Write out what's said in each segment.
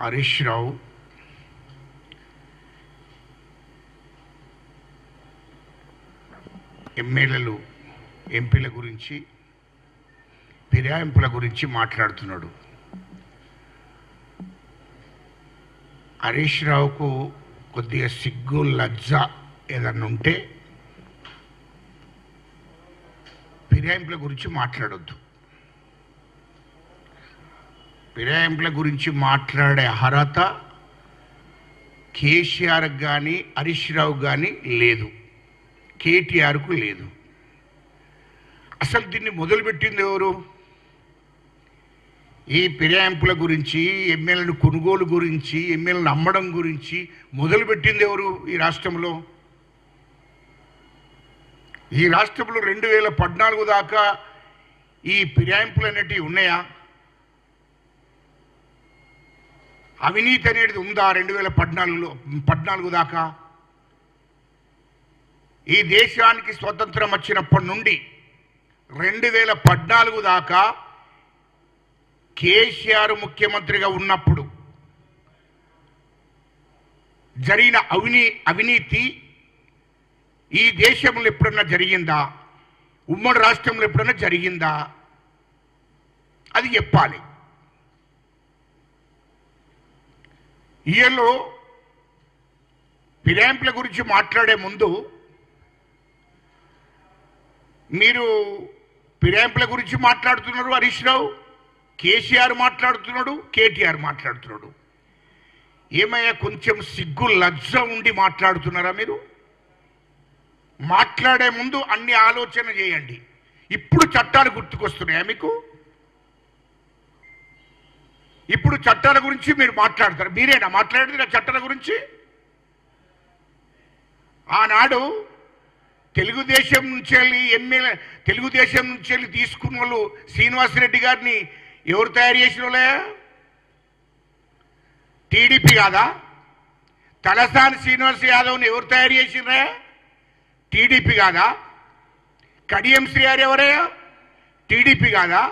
హరీష్ రావు ఎమ్మెల్యేలు ఎంపీల గురించి ఫిరాయింపుల గురించి మాట్లాడుతున్నాడు. హరీష్ రావుకు కొద్దిగా సిగ్గు లజ్జ ఏదన్నా ఉంటే ఫిరాయింపుల గురించి మాట్లాడొద్దు. ఫిరాయింపుల గురించి మాట్లాడే అర్హత కేసీఆర్కి కానీ హరీష్ రావు కానీ లేదు, కేటీఆర్కు లేదు. అసలు దీన్ని మొదలుపెట్టింది ఎవరు? ఈ ఫిరాయింపుల గురించి, ఎమ్మెల్యేలను కొనుగోలు గురించి, ఎమ్మెల్యేలను అమ్మడం గురించి మొదలుపెట్టింది ఎవరు ఈ రాష్ట్రంలో? ఈ రాష్ట్రంలో 2014 దాకా ఈ ఫిరాయింపులు అనేటివి ఉన్నాయా? అవినీతి అనేది ఉందా 2014 దాకా? ఈ దేశానికి స్వతంత్రం వచ్చినప్పటి నుండి 2014 దాకా కేసీఆర్ ముఖ్యమంత్రిగా ఉన్నప్పుడు జరిగిన అవినీతి ఈ దేశంలో ఎప్పుడన్నా జరిగిందా? ఉమ్మడి రాష్ట్రంలో ఎప్పుడన్నా జరిగిందా? అది చెప్పాలి. ఈయనలో ఫిరాయింపుల గురించి మాట్లాడే ముందు మీరు ఫిరాయింపుల గురించి మాట్లాడుతున్నారు హరీష్ రావు, కేసీఆర్ మాట్లాడుతున్నాడు, కేటీఆర్ మాట్లాడుతున్నాడు. ఏమయ్యా కొంచెం సిగ్గు లజ్జ ఉండి మాట్లాడుతున్నారా మీరు? మాట్లాడే ముందు అన్ని ఆలోచన చేయండి. ఇప్పుడు చట్టాలు గుర్తుకొస్తున్నాయా మీకు? ఇప్పుడు చట్టాల గురించి మీరు మాట్లాడతారు. మీరేనా మాట్లాడేది నా చట్టాల గురించి? ఆనాడు తెలుగుదేశం నుంచి తీసుకున్న వాళ్ళు శ్రీనివాసరెడ్డి గారిని ఎవరు తయారు చేసిన వాళ్ళే? టీడీపీ కాదా? తలసాని శ్రీనివాస్ యాదవ్ని ఎవరు తయారు చేసినరా? టీడీపీ కాదా? కడియం శ్రీగారు ఎవరే? టీడీపీ కాదా?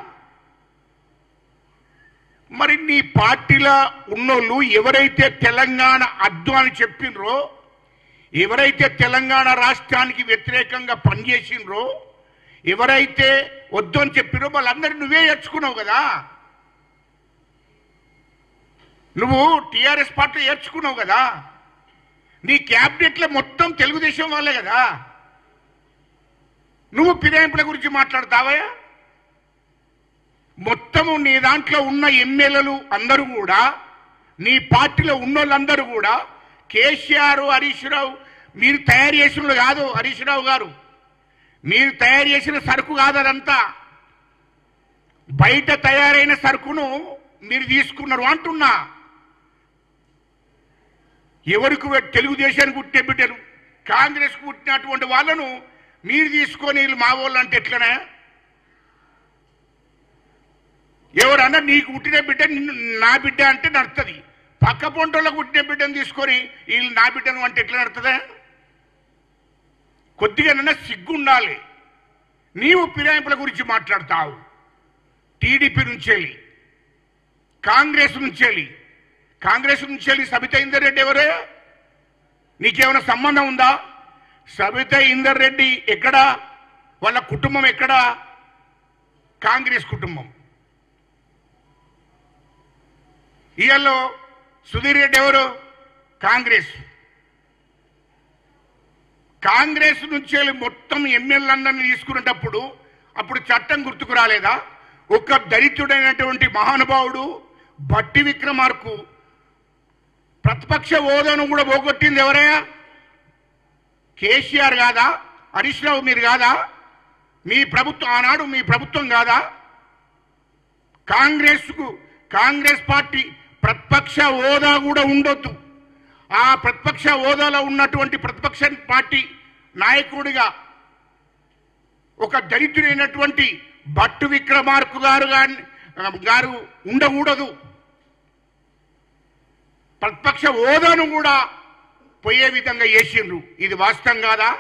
మరి నీ పార్టీలో ఉన్నోళ్ళు ఎవరైతే తెలంగాణ అద్దు అని చెప్పినరో, ఎవరైతే తెలంగాణ రాష్ట్రానికి వ్యతిరేకంగా పనిచేసినరో, ఎవరైతే వద్దు అని చెప్పినో వాళ్ళందరూ నువ్వే ఏర్చుకున్నావు కదా. నువ్వు టీఆర్ఎస్ పార్టీ ఏర్చుకున్నావు కదా. నీ క్యాబినెట్లో మొత్తం తెలుగుదేశం వాళ్ళే కదా. నువ్వు ఫిరాయింపుల గురించి మాట్లాడతావా? మొత్తము నీ దాంట్లో ఉన్న ఎమ్మెల్యేలు అందరూ కూడా, నీ పార్టీలో ఉన్నోళ్ళందరూ కూడా కేసీఆర్, హరీష్ రావు మీరు తయారు చేసిన కాదు. హరీష్ రావు గారు మీరు తయారు చేసిన సరుకు కాదు, అదంతా బయట తయారైన సరుకును మీరు తీసుకున్నారు అంటున్నా. ఎవరికి తెలుగుదేశానికి పుట్టిన బిడ్డలు, కాంగ్రెస్కు పుట్టినటువంటి వాళ్ళను మీరు తీసుకొని వీళ్ళు మా వాళ్ళు అంటే ఎట్లనే? ఎవరన్నా నీకు పుట్టిన బిడ్డ నా బిడ్డ అంటే నడుతుంది. పక్క పొంటోళ్ళకు పుట్టిన బిడ్డను తీసుకొని వీళ్ళు నా బిడ్డను అంటే ఎట్లా నడుతుందా? కొద్దిగానన్నా సిగ్గుండాలి. నీవు ఫిరాయింపుల గురించి మాట్లాడతావు. టీడీపీ నుంచి వెళ్ళి, కాంగ్రెస్ నుంచి వెళ్ళి సబితా ఇందర్ రెడ్డి ఎవరే? నీకేమైనా సంబంధం ఉందా? సబితా ఇందర్ రెడ్డి ఎక్కడా? వాళ్ళ కుటుంబం ఎక్కడా? కాంగ్రెస్ కుటుంబం. ఈయల్లో సుధీర్ రెడ్డి ఎవరు? కాంగ్రెస్ నుంచి మొత్తం ఎమ్మెల్యేలందరినీ తీసుకునేటప్పుడు అప్పుడు చట్టం గుర్తుకు రాలేదా? ఒక దళితుడైనటువంటి మహానుభావుడు బట్టి విక్రమార్కు ప్రతిపక్ష హోదాను కూడా పోగొట్టింది ఎవరయ్యా? కేసీఆర్ కాదా? హరీష్ రావు మీరు కాదా? మీ ప్రభుత్వం ఆనాడు మీ ప్రభుత్వం కాదా? కాంగ్రెస్ పార్టీ ప్రతిపక్ష హోదా కూడా ఉండొద్దు. ఆ ప్రతిపక్ష హోదాలో ఉన్నటువంటి ప్రతిపక్ష పార్టీ నాయకుడిగా ఒక దళితుడైనటువంటి భట్టు విక్రమార్కు గారు ఉండకూడదు. ప్రతిపక్ష హోదాను కూడా పోయే విధంగా చేసిండ్రు. ఇది వాస్తవం కాదా?